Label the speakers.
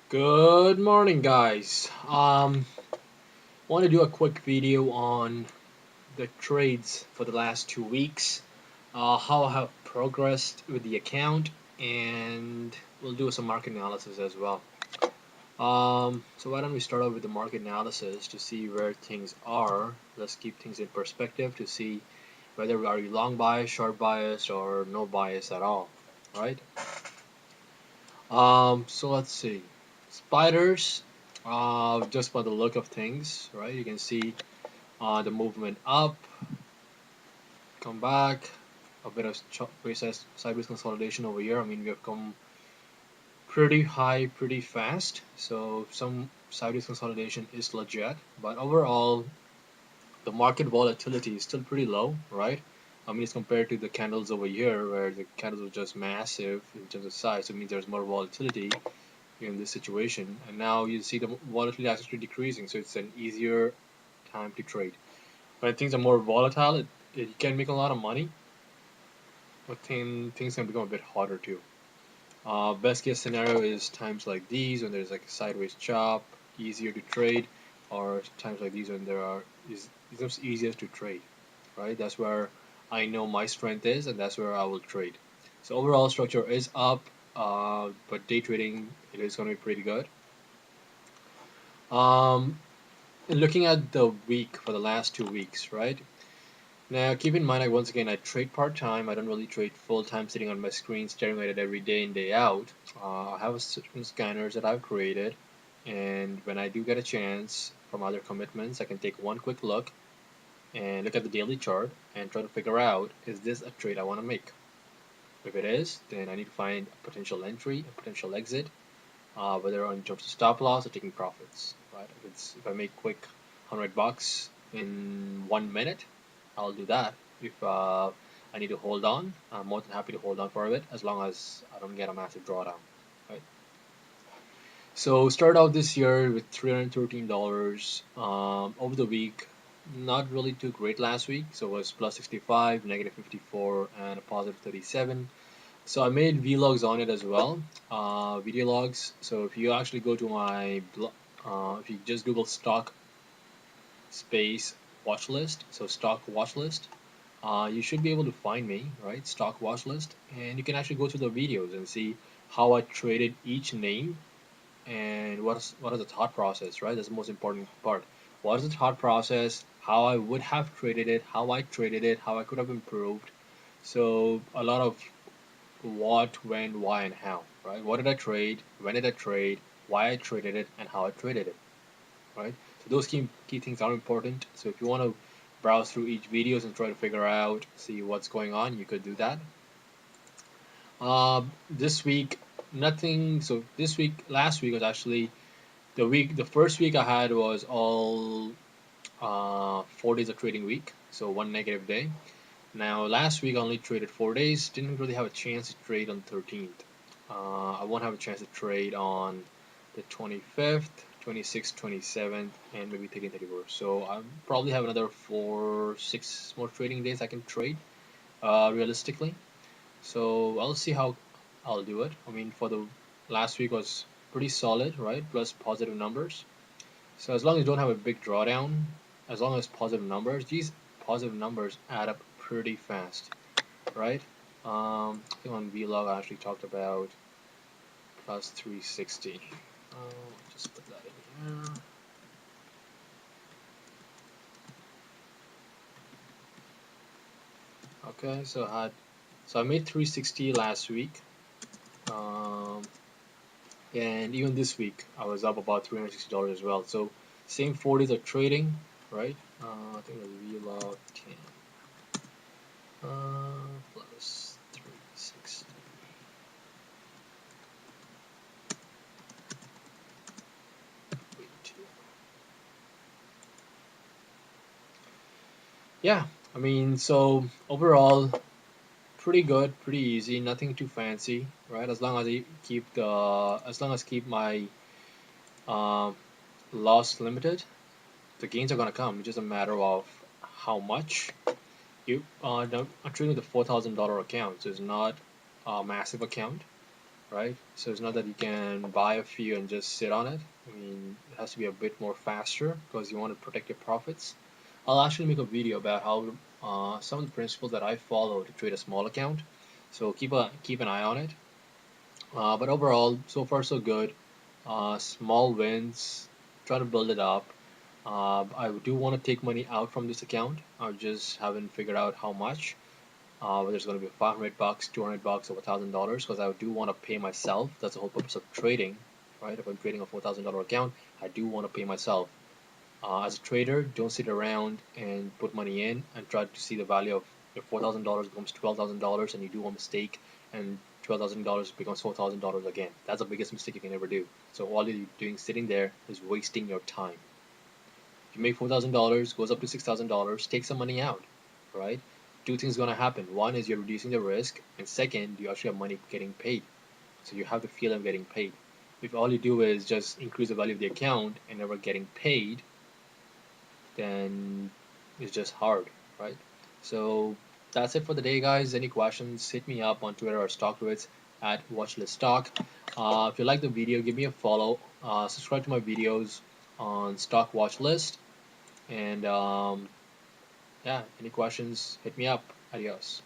Speaker 1: Good morning, guys. Want to do a quick video on the trades for the last 2 weeks, how I have progressed with the account, and we'll do some market analysis as well. So why don't we start off with the market analysis to see where things are. Let's keep things in perspective to see whether are you long bias, short bias, or no bias at all, right? So let's see. Spiders, just by the look of things, right? You can see the movement up, come back, a bit of sideways consolidation over here. I mean, we have come pretty high, pretty fast. So some sideways consolidation is legit, but overall, the market volatility is still pretty low, right? I mean, it's compared to the candles over here, where the candles were just massive in terms of size. So it means there's more volatility in this situation, and now you see the volatility actually decreasing, so it's an easier time to trade. When things are more volatile, you can make a lot of money, but then things can become a bit harder too. Best case scenario is times like these when there's like a sideways chop, easier to trade, or times like these when there are is it's easier to trade, right? That's where I know my strength is, and that's where I will trade. So overall structure is up, but day trading it is going to be pretty good. Um, Looking at the week for the last 2 weeks, right? Now, keep in mind, once again, I trade part time. I don't really trade full time, sitting on my screen, staring at it every day in, day out. I have certain scanners that I've created, and when I do get a chance from other commitments, I can take one quick look and look at the daily chart and try to figure out, is this a trade I want to make? If it is, then I need to find a potential entry, a potential exit, whether in terms of stop loss or taking profits. Right? If I make quick $100 in 1 minute, I'll do that. If I need to hold on, I'm more than happy to hold on for a bit as long as I don't get a massive drawdown. Right? So start out this year with $313 over the week. Not really too great last week, so it was plus 65, negative 54, and a positive 37. So I made vlogs on it as well, video logs. So if you actually go to my blog, if you just Google stock space watch list, so stock watch list, you should be able to find me, right? Stock watch list, and you can actually go to the videos and see how I traded each name and what is the thought process, right? That's the most important part. What is the thought process? How I would have traded it, how I traded it, how I could have improved. So a lot of what, when, why, and how, right? What did I trade? When did I trade? Why I traded it, and how I traded it, right? So those key things are important. So if you want to browse through each videos and try to figure out, see what's going on, you could do that. This week, nothing. So this week, last week was actually the week. The first week I had was all 4 days of trading week, so one negative day. Now, last week I only traded 4 days. Didn't really have a chance to trade on the 13th. I won't have a chance to trade on the 25th, 26th, 27th, and maybe 30th, 31st. So I probably have another 6 more trading days I can trade realistically. So I'll see how I'll do it. I mean, for the last week was pretty solid, right? Plus positive numbers. So as long as you don't have a big drawdown, as long as positive numbers, these positive numbers add up pretty fast, right? I think on vlog I actually talked about plus 360. Just put that in here. Okay, so I made 360 last week, um, and even this week I was up about $360 as well. So same 40s of trading, right? I think it was vlog 10 plus 360. Yeah, I mean, so overall, pretty good, pretty easy, nothing too fancy, right? As long as keep my um, loss limited, the gains are gonna come. It's just a matter of how much. I'm trading with a $4,000 account, so it's not a massive account. right? So it's not that you can buy a few and just sit on it. I mean, it has to be a bit more faster because you want to protect your profits. I'll actually make a video about how some of the principles that I follow to trade a small account. So keep an eye on it. But overall, so far so good. Small wins, try to build it up. I do want to take money out from this account. I just haven't figured out how much. Whether it's going to be 500 bucks, 200 bucks, or $1,000, because I do want to pay myself. That's the whole purpose of trading, right? If I'm trading a $4,000 account, I do want to pay myself. As a trader, don't sit around and put money in and try to see the value of your $4,000 becomes $12,000 and you do a mistake and $12,000 becomes $4,000 again. That's the biggest mistake you can ever do. So all you're doing sitting there is wasting your time. If you make $4,000, goes up to $6,000, take some money out, right? Two things gonna happen. One is you're reducing the risk, and second, you actually have money getting paid. So you have the feel of getting paid. If all you do is just increase the value of the account and never getting paid, then it's just hard, right? So that's it for the day, guys. Any questions, hit me up on Twitter or StockTwits at WatchlistStock. If you like the video, give me a follow. Subscribe to my videos on Stock Watchlist. And yeah, any questions, hit me up. Adios.